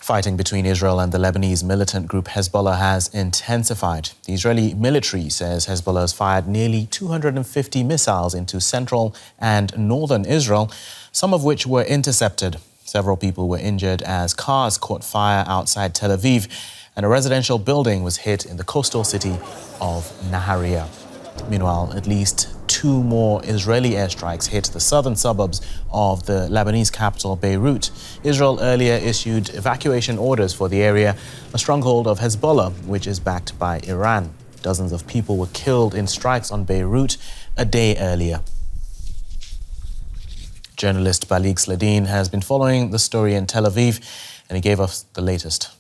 Fighting between Israel and the Lebanese militant group Hezbollah has intensified. The Israeli military says Hezbollah has fired nearly 250 missiles into central and northern Israel, some of which were intercepted. Several people were injured as cars caught fire outside Tel Aviv, and a residential building was hit in the coastal city of Nahariya. Meanwhile, at least 2 more Israeli airstrikes hit the southern suburbs of the Lebanese capital, Beirut. Israel earlier issued evacuation orders for the area, a stronghold of Hezbollah, which is backed by Iran. Dozens of people were killed in strikes on Beirut a day earlier. Journalist Balig Sladeen has been following the story in Tel Aviv, and he gave us the latest.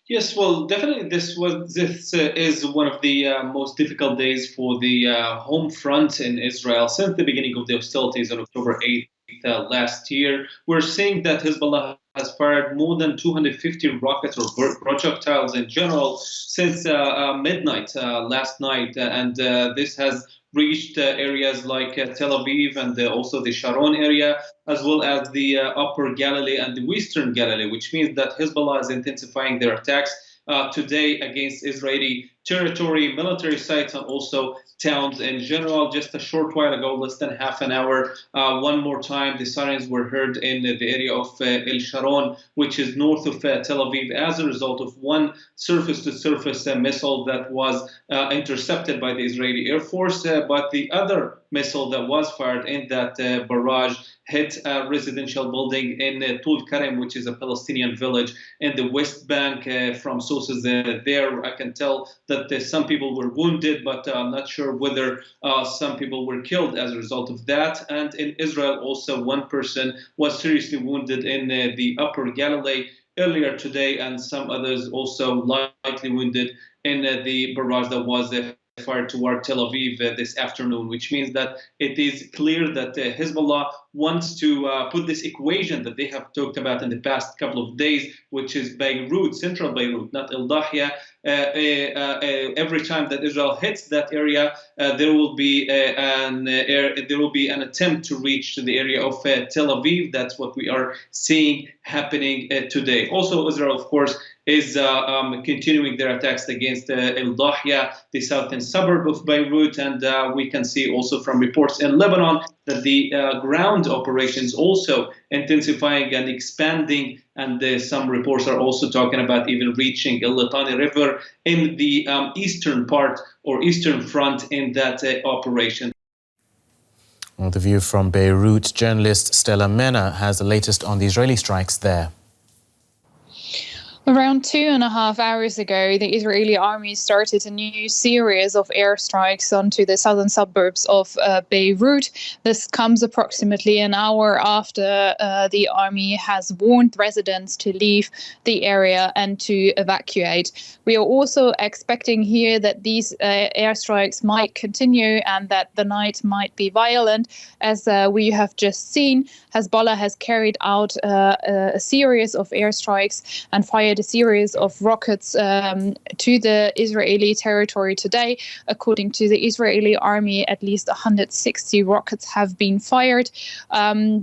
Yes, well, definitely this is one of the most difficult days for the home front in Israel since the beginning of the hostilities on October 8th last year. We're seeing that Hezbollah has fired more than 250 rockets or projectiles in general since midnight last night, and this has reached areas like Tel Aviv and also the Sharon area, as well as the Upper Galilee and the Western Galilee, which means that Hezbollah is intensifying their attacks today against Israeli territory, military sites, and also towns in general. Just a short while ago, less than half an hour, one more time, the sirens were heard in the area of El Sharon, which is north of Tel Aviv, as a result of one surface-to-surface missile that was intercepted by the Israeli Air Force. But the other missile that was fired in that barrage hit a residential building in Tul Karim, which is a Palestinian village in the West Bank. From sources there, I can tell that some people were wounded, but I'm not sure whether some people were killed as a result of that. And in Israel, also one person was seriously wounded in the Upper Galilee earlier today, and some others also lightly wounded in the barrage that was fired toward Tel Aviv this afternoon, which means that it is clear that Hezbollah wants to put this equation that they have talked about in the past couple of days, which is Beirut, central Beirut, not El Dahia. Every time that Israel hits that area, there will be an attempt to reach to the area of Tel Aviv. That's what we are seeing happening today. Also, Israel, of course, is continuing their attacks against El Dahia, the southern suburb of Beirut, and we can see also from reports in Lebanon that the ground operations also intensifying and expanding, and some reports are also talking about even reaching El Litani River in the eastern part or eastern front in that operation. Well, the view from Beirut, journalist Stella Männer has the latest on the Israeli strikes there. Around 2.5 hours ago, the Israeli army started a new series of airstrikes onto the southern suburbs of Beirut. This comes approximately an hour after the army has warned residents to leave the area and to evacuate. We are also expecting here that these airstrikes might continue and that the night might be violent. As we have just seen, Hezbollah has carried out a series of airstrikes and fired a series of rockets to the Israeli territory today. According to the Israeli army, at least 160 rockets have been fired.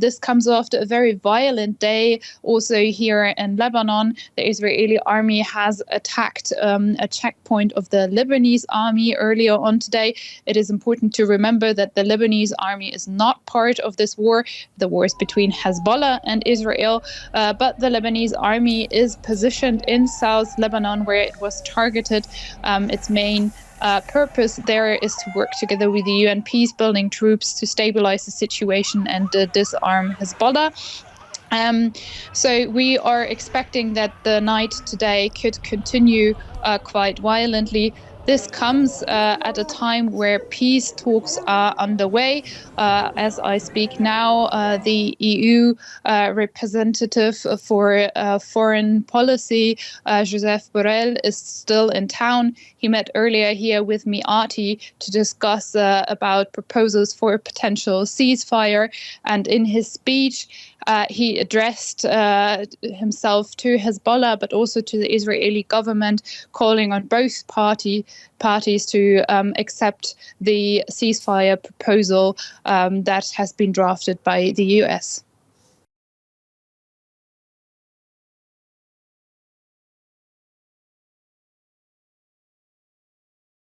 This comes after a very violent day. Also here in Lebanon, the Israeli army has attacked a checkpoint of the Lebanese army earlier on today. It is important to remember that the Lebanese army is not part of this war. The war is between Hezbollah and Israel, but the Lebanese army is positioned in South Lebanon where it was targeted. Its main purpose there is to work together with the UN peace-building troops to stabilize the situation and disarm Hezbollah. So we are expecting that the night today could continue quite violently. This comes at a time where peace talks are underway. As I speak now, the EU representative for foreign policy, Joseph Borrell, is still in town. He met earlier here with Miati to discuss about proposals for a potential ceasefire. And in his speech, he addressed himself to Hezbollah, but also to the Israeli government, calling on both parties to accept the ceasefire proposal that has been drafted by the US.